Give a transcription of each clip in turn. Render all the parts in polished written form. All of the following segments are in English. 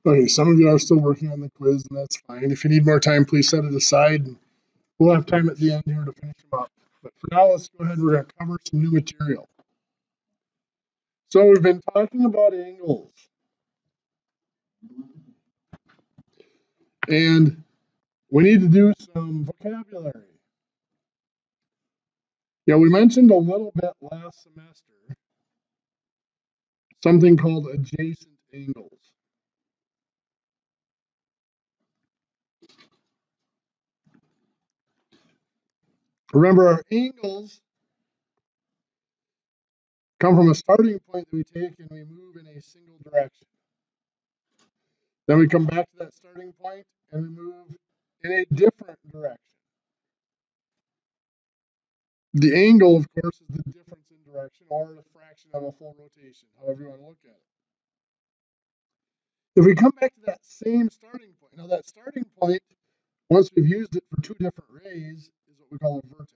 Okay, some of you are still working on the quiz, and that's fine. If you need more time, please set it aside. And we'll have time at the end here to finish them up. But for now, let's go ahead. We're going to cover some new material. So we've been talking about angles. And we need to do some vocabulary. Yeah, we mentioned a little bit last semester something called adjacent angles. Remember, our angles come from a starting point that we take and we move in a single direction. Then we come back to that starting point and we move in a different direction. The angle, of course, is the difference in direction or the fraction of a full rotation, however you want to look at it. If we come back to that same starting point, now that starting point, once we've used it for two different rays, is what we call a vertex.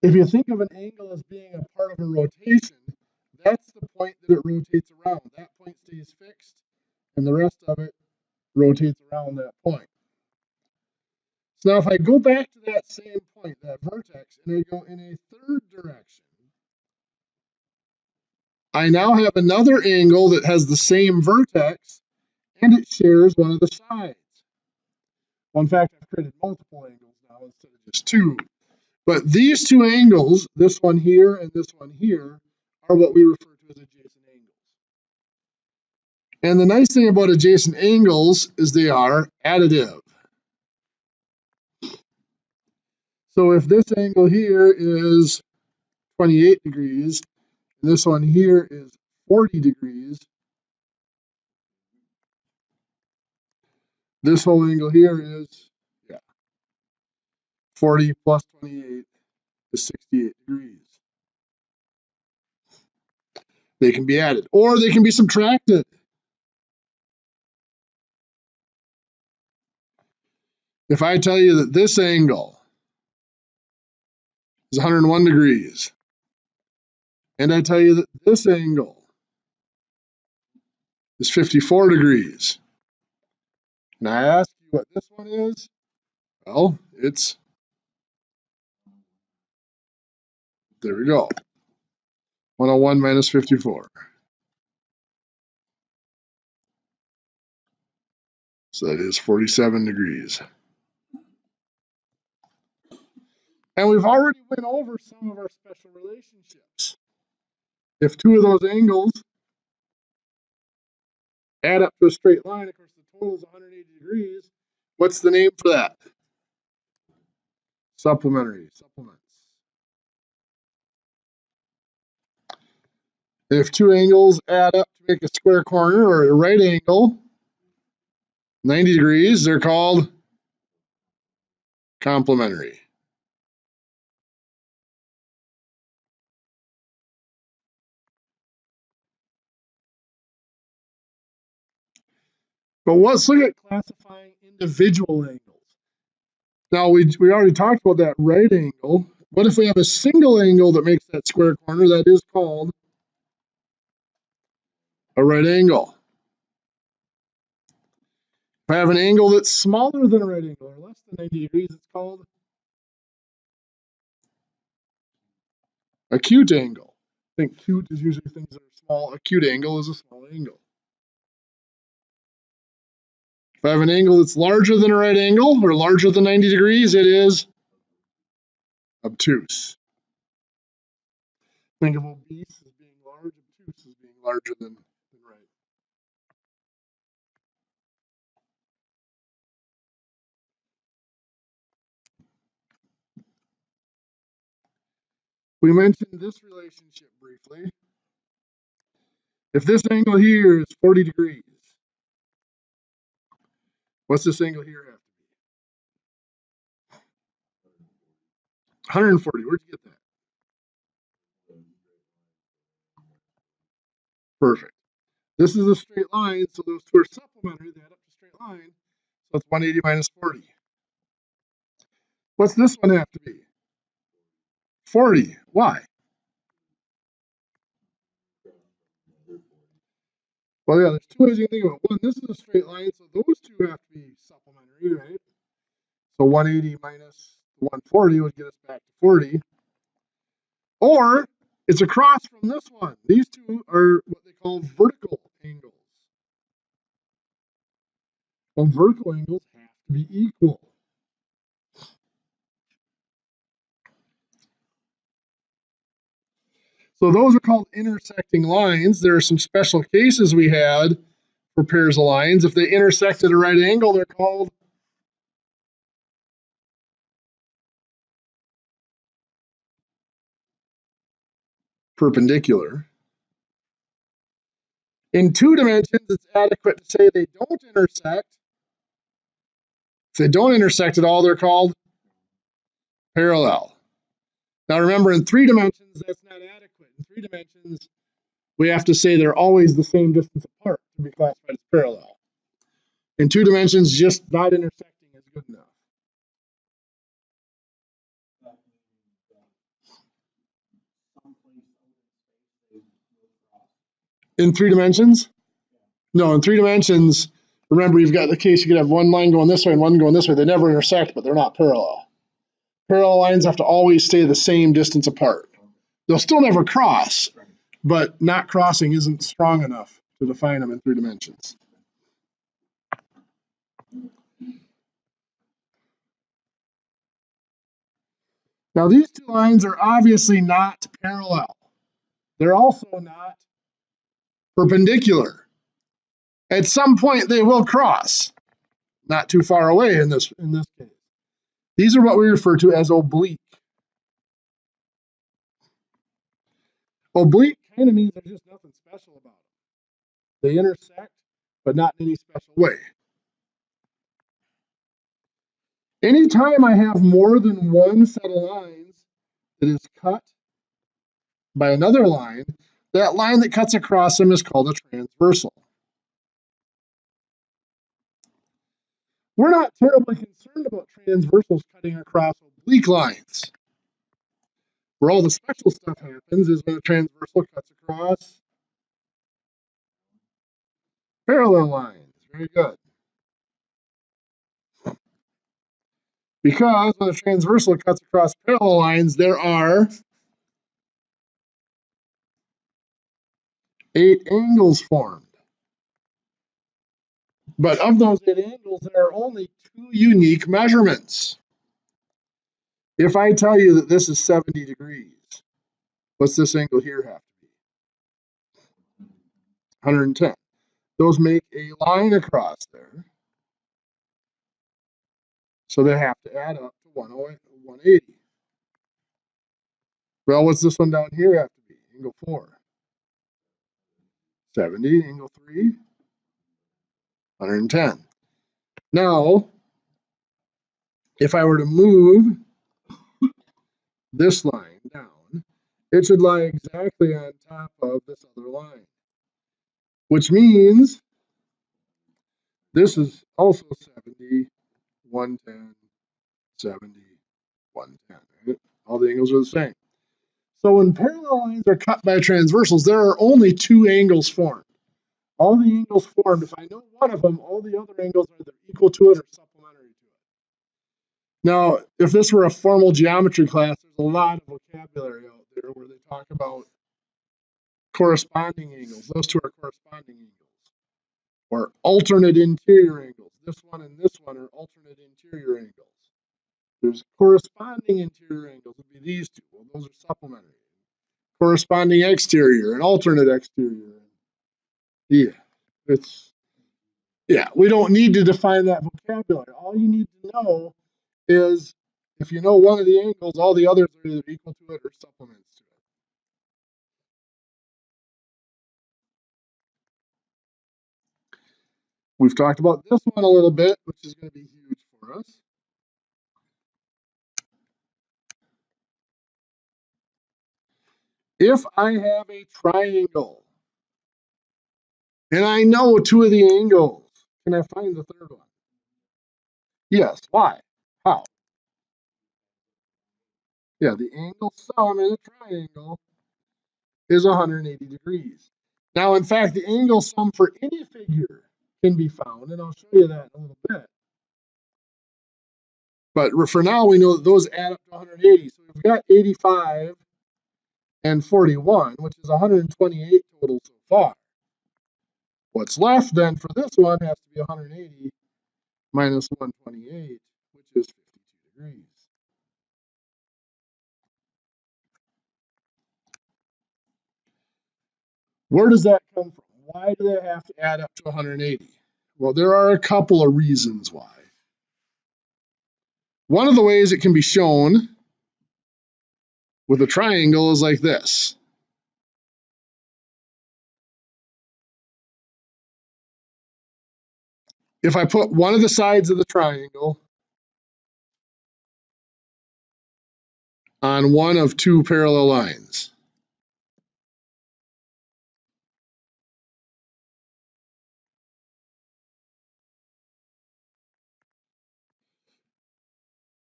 If you think of an angle as being a part of a rotation, that's the point that it rotates around. That point stays fixed, and the rest of it rotates around that point. So now if I go back to that same point, that vertex, and I go in a third direction, I now have another angle that has the same vertex, and it shares one of the sides. Well, in fact, I've created multiple angles now instead of just two. But these two angles, this one here and this one here, are what we refer to as adjacent angles. And the nice thing about adjacent angles is they are additive. So if this angle here is 28 degrees, and this one here is 40 degrees, this whole angle here is 40 plus 28 is 68 degrees. They can be added, or they can be subtracted. If I tell you that this angle is 101 degrees, and I tell you that this angle is 54 degrees, and I ask you what this one is, well, it's, there we go, 101 minus 54. So that is 47 degrees. And we've already went over some of our special relationships. If two of those angles add up to a straight line, of course the total is 180 degrees, what's the name for that? Supplementary, supplements. If two angles add up to make a square corner or a right angle, 90 degrees, they're called complementary. But let's look at classifying individual angles. Now, we already talked about that right angle. What if we have a single angle that makes that square corner? That is called a right angle. If I have an angle that's smaller than a right angle, or less than 90 degrees, it's called acute angle. I think acute is usually things that are small. Acute angle is a small angle. If I have an angle that's larger than a right angle, or larger than 90 degrees, it is obtuse. Think of obese as being large, obtuse as being larger than right. We mentioned this relationship briefly. If this angle here is 40 degrees, what's this angle here have to be? 140. Where'd you get that? Perfect. This is a straight line, so those two are supplementary. They add up to a straight line. So it's 180 minus 40. What's this one have to be? 40. Why? Well, yeah, there's two ways you can think of it. One, this is a straight line, so those two have to be supplementary, right? So 180 minus 140 would get us back to 40. Or it's across from this one. These two are what they call vertical angles. Well, vertical angles have to be equal. So those are called intersecting lines. There are some special cases we had for pairs of lines. If they intersect at a right angle, they're called perpendicular. In 2 dimensions, it's adequate to say they don't intersect. If they don't intersect at all, they're called parallel. Now remember, in 3 dimensions, that's not adequate. In 3 dimensions, we have to say they're always the same distance apart to be classified as parallel. In 2 dimensions, just not intersecting is good enough. In 3 dimensions? No, in 3 dimensions, remember, you've got the case you could have one line going this way and one going this way. They never intersect, but they're not parallel. Parallel lines have to always stay the same distance apart. They'll still never cross, but not crossing isn't strong enough to define them in 3 dimensions. Now, these two lines are obviously not parallel. They're also not perpendicular. At some point, they will cross, not too far away in this case. These are what we refer to as oblique. Oblique kind of means there's just nothing special about them. They intersect, but not in any special way. Anytime I have more than one set of lines that is cut by another line, that line that cuts across them is called a transversal. We're not terribly concerned about transversals cutting across oblique lines. Where all the special stuff happens is when a transversal cuts across parallel lines. Very good. Because when a transversal cuts across parallel lines, there are 8 angles formed. But of those 8 angles, there are only 2 unique measurements. If I tell you that this is 70 degrees, what's this angle here have to be? 110. Those make a line across there. So they have to add up to 180. Well, what's this one down here have to be? Angle 4. 70, angle 3, 110. Now, if I were to move this line down, it should lie exactly on top of this other line, which means this is also 70, 110, 70, 110. Right? All the angles are the same. So when parallel lines are cut by transversals, there are only 2 angles formed. All the angles formed, if I know one of them, all the other angles are either equal to it or supplementary to it. Now, if this were a formal geometry class, there's a lot of vocabulary out there where they talk about corresponding angles. Those two are corresponding angles. Or alternate interior angles. This one and this one are alternate interior angles. There's corresponding interior angles would be these two. Well, those are supplementary. Corresponding exterior and alternate exterior. Yeah, we don't need to define that vocabulary. All you need to know is if you know one of the angles, all the others are either equal to it or supplements to it. We've talked about this one a little bit, which is going to be huge for us. If I have a triangle and I know 2 of the angles, can I find the third one? Yes. Why? How? Yeah, the angle sum in a triangle is 180 degrees. Now, in fact, the angle sum for any figure can be found, and I'll show you that in a little bit. But for now, we know that those add up to 180. So we've got 85 and 41, which is 128 total so far. What's left then for this one has to be 180 minus 128, which is 52 degrees. Where does that come from? Why do they have to add up to 180? Well, there are a couple of reasons why. One of the ways it can be shown with a triangle is like this. If I put one of the sides of the triangle on one of two parallel lines,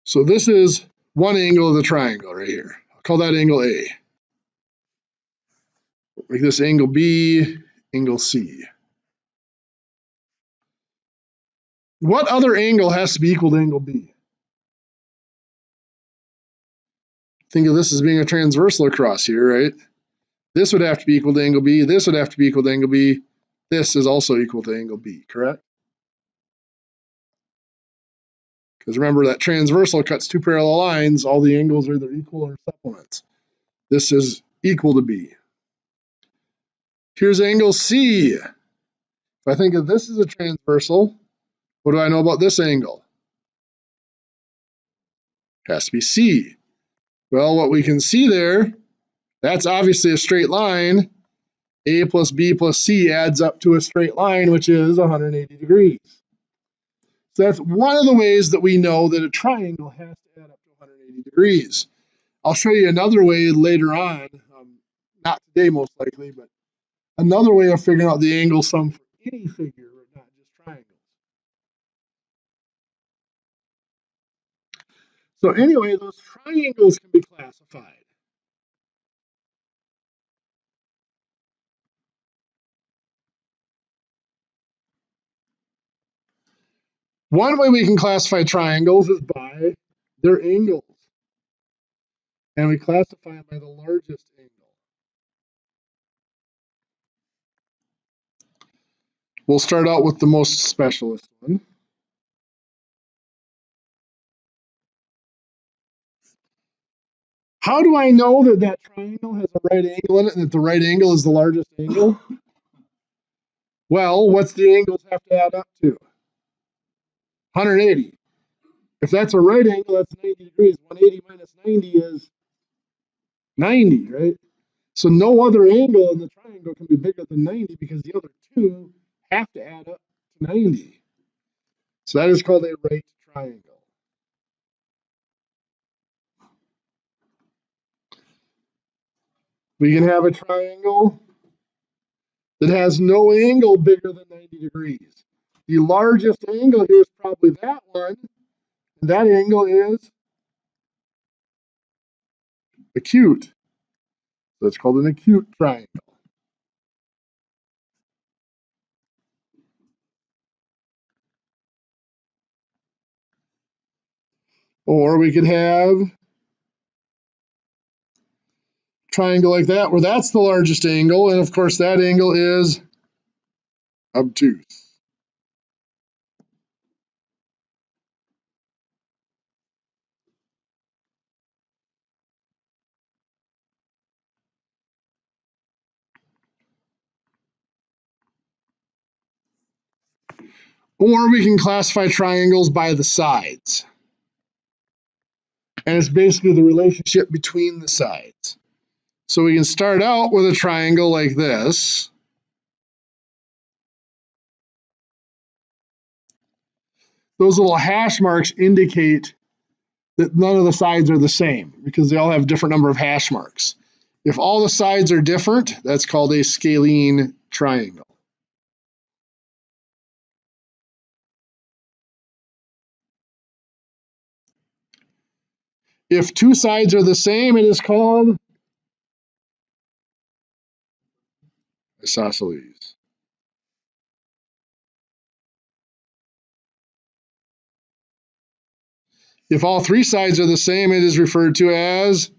so this is one angle of the triangle right here. I'll call that angle A. Make this angle B, angle C. What other angle has to be equal to angle B? Think of this as being a transversal across here, right? This would have to be equal to angle B. This would have to be equal to angle B. This is also equal to angle B, correct? Because remember that transversal cuts two parallel lines. All the angles are either equal or supplements. This is equal to B. Here's angle C. If I think of this as a transversal, what do I know about this angle? It has to be C. Well, what we can see there, that's obviously a straight line. A plus B plus C adds up to a straight line, which is 180 degrees. So that's one of the ways that we know that a triangle has to add up to 180 degrees. I'll show you another way later on, not today most likely, but another way of figuring out the angle sum for any figure, not just triangles. So anyway, those triangles can be classified. One way we can classify triangles is by their angles. And we classify them by the largest angle. We'll start out with the most specialist one. How do I know that that triangle has a right angle in it and that the right angle is the largest angle? Well, what's the angles have to add up to? 180. If that's a right angle, that's 90 degrees. 180 minus 90 is 90, right? So no other angle in the triangle can be bigger than 90 because the other two have to add up to 90. So that is called a right triangle. We can have a triangle that has no angle bigger than 90 degrees. The largest angle here is probably that one, and that angle is acute. So it's called an acute triangle. Or we could have a triangle like that, where that's the largest angle, and of course that angle is obtuse. Or we can classify triangles by the sides. And it's basically the relationship between the sides. So we can start out with a triangle like this. Those little hash marks indicate that none of the sides are the same because they all have a different number of hash marks. If all the sides are different, that's called a scalene triangle. If two sides are the same, it is called Isosceles. If all three sides are the same, it is referred to as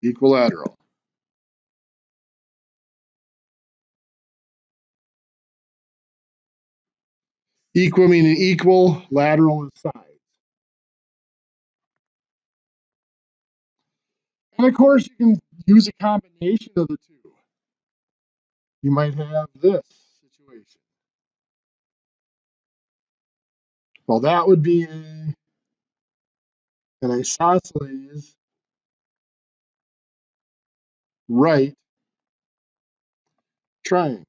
equilateral. Equal meaning equal, lateral is sides. And of course, you can use a combination of the two. You might have this situation. Well, that would be an isosceles right triangle.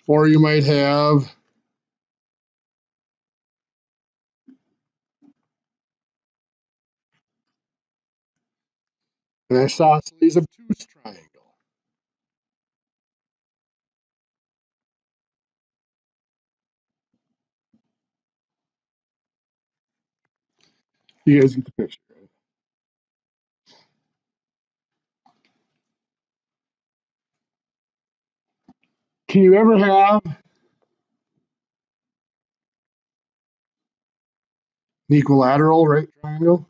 Or you might have an isosceles obtuse triangle. You guys get the picture, right? Can you ever have an equilateral right triangle?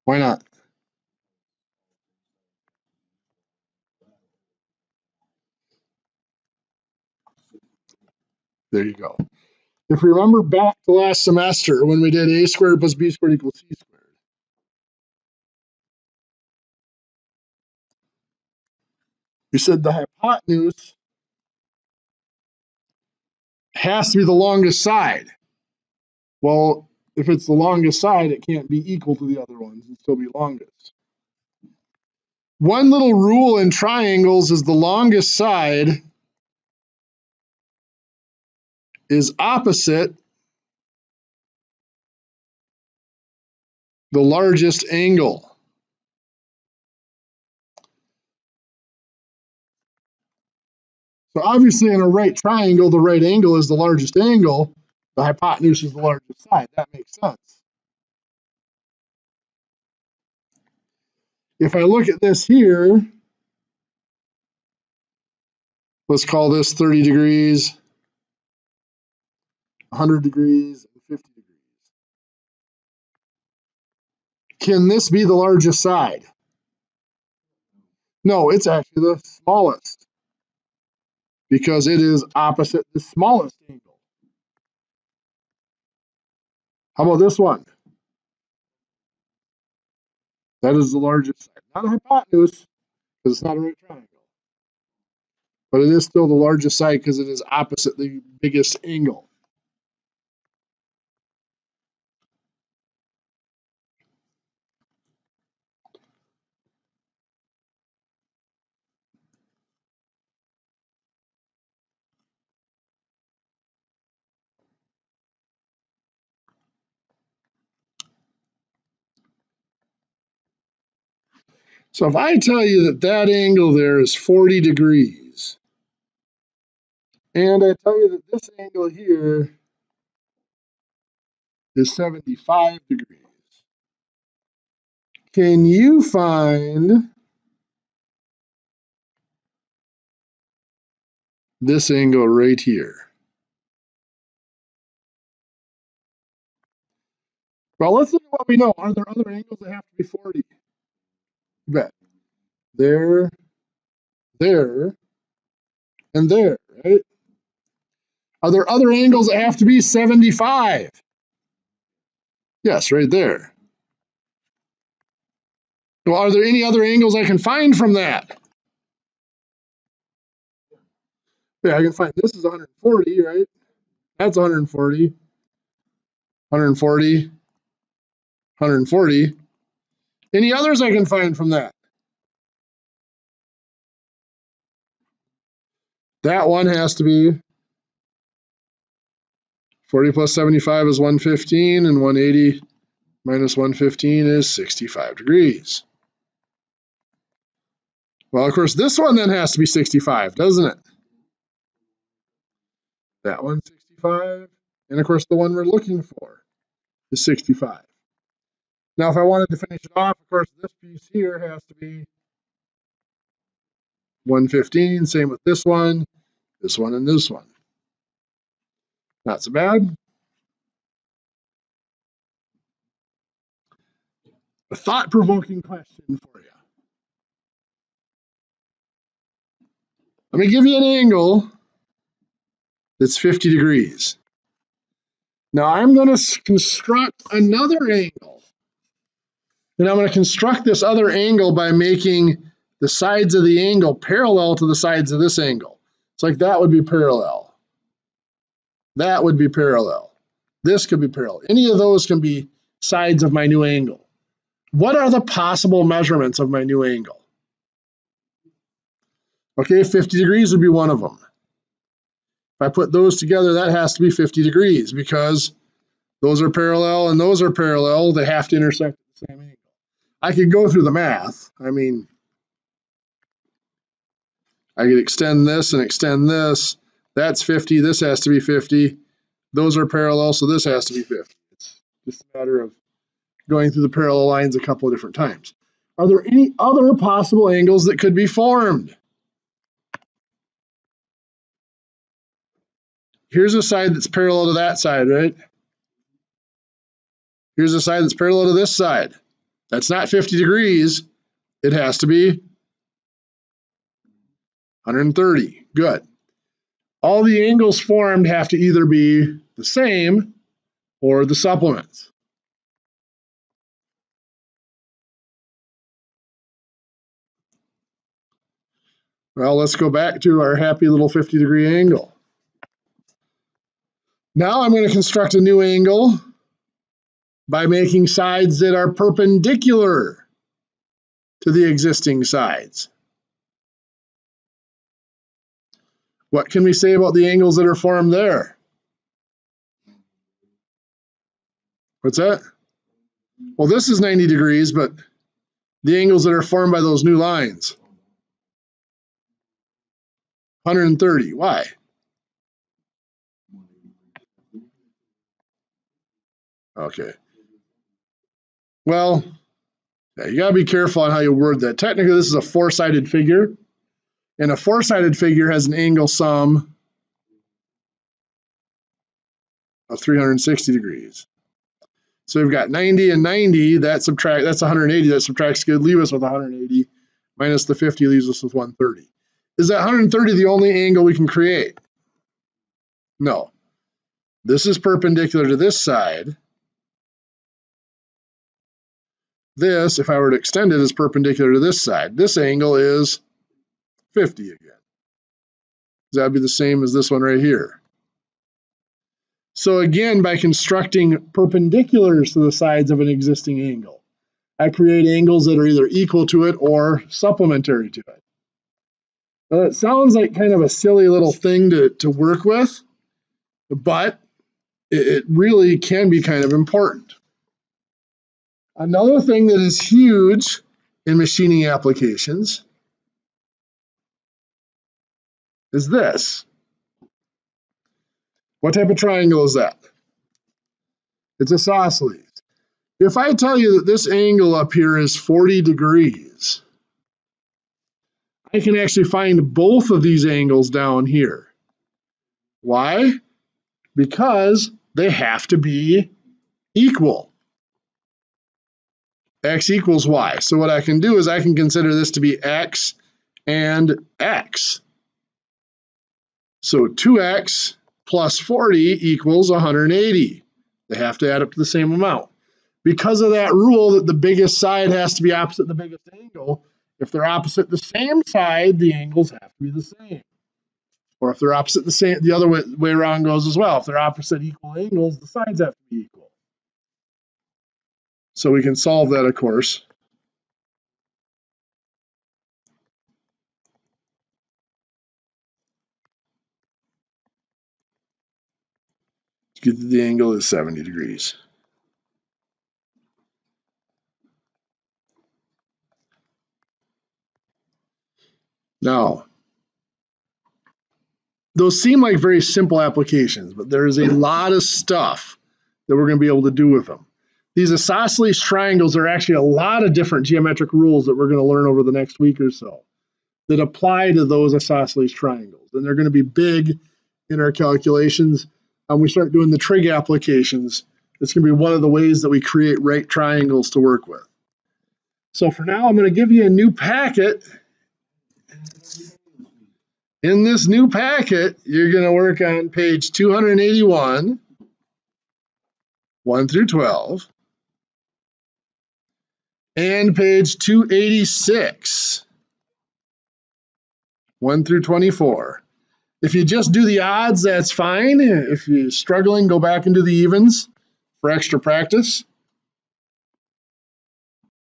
Why not? There you go. If we remember back to last semester when we did a squared plus b squared equals c squared, we said the hypotenuse has to be the longest side. Well, if it's the longest side, it can't be equal to the other ones and still be longest. One little rule in triangles is the longest side is opposite the largest angle. So obviously in a right triangle, the right angle is the largest angle. The hypotenuse is the largest side. That makes sense. If I look at this here, let's call this 30 degrees, 100 degrees, and 50 degrees. Can this be the largest side? No, it's actually the smallest because it is opposite the smallest angle. How about this one? That is the largest side. Not a hypotenuse because it's not a right triangle. But it is still the largest side because it is opposite the biggest angle. So if I tell you that that angle there is 40 degrees, and I tell you that this angle here is 75 degrees, can you find this angle right here? Well, let's look at what we know. Are there other angles that have to be 40? You bet. There, there, and there, right? Are there other angles that have to be 75? Yes, right there. Well, are there any other angles I can find from that? Yeah, I can find this is 140, right? That's 140, 140, 140. Any others I can find from that? That one has to be 40 plus 75 is 115, and 180 minus 115 is 65 degrees. Well, of course, this one then has to be 65, doesn't it? That one's 65, and of course, the one we're looking for is 65. Now, if I wanted to finish it off, of course, this piece here has to be 115. Same with this one, and this one. Not so bad. A thought-provoking question for you. Let me give you an angle that's 50 degrees. Now I'm going to construct another angle. And I'm going to construct this other angle by making the sides of the angle parallel to the sides of this angle. It's like that would be parallel. That would be parallel. This could be parallel. Any of those can be sides of my new angle. What are the possible measurements of my new angle? Okay, 50 degrees would be one of them. If I put those together, that has to be 50 degrees because those are parallel and those are parallel. They have to intersect at the same angle. I could go through the math. I mean, I could extend this and extend this. That's 50. This has to be 50. Those are parallel, so this has to be 50. It's just a matter of going through the parallel lines a couple of different times. Are there any other possible angles that could be formed? Here's a side that's parallel to that side, right? Here's a side that's parallel to this side. That's not 50 degrees. It has to be 130. Good. All the angles formed have to either be the same or the supplements. Well, let's go back to our happy little 50-degree angle. Now I'm going to construct a new angle by making sides that are perpendicular to the existing sides. What can we say about the angles that are formed there? What's that? Well, this is 90 degrees, but the angles that are formed by those new lines. 130. Why? Okay. Well, yeah, you got to be careful on how you word that. Technically, this is a four-sided figure, and a four-sided figure has an angle sum of 360 degrees. So we've got 90 and 90, that's 180, that subtracts good, leave us with 180, minus the 50 leaves us with 130. Is that 130 the only angle we can create? No. This is perpendicular to this side. This, if I were to extend it, is perpendicular to this side. This angle is 50 again. That would be the same as this one right here. So again, by constructing perpendiculars to the sides of an existing angle, I create angles that are either equal to it or supplementary to it. Now, it sounds like kind of a silly little thing to work with, but it really can be kind of important. Another thing that is huge in machining applications is this. What type of triangle is that? It's a isosceles. If I tell you that this angle up here is 40 degrees, I can actually find both of these angles down here. Why? Because they have to be equal. X equals Y. So what I can do is I can consider this to be X and X. So 2X plus 40 equals 180. They have to add up to the same amount. Because of that rule that the biggest side has to be opposite the biggest angle, if they're opposite the same side, the angles have to be the same. Or if they're opposite the same, the other way around goes as well. If they're opposite equal angles, the sides have to be equal. So we can solve that, of course. Get that the angle is 70 degrees. Now, those seem like very simple applications, but there is a lot of stuff that we're going to be able to do with them. These isosceles triangles are actually a lot of different geometric rules that we're going to learn over the next week or so that apply to those isosceles triangles. And they're going to be big in our calculations. When we start doing the trig applications, it's going to be one of the ways that we create right triangles to work with. So for now, I'm going to give you a new packet. In this new packet, you're going to work on page 281, 1 through 12, and page 286, 1 through 24. If you just do the odds, that's fine. If you're struggling, go back and do the evens for extra practice.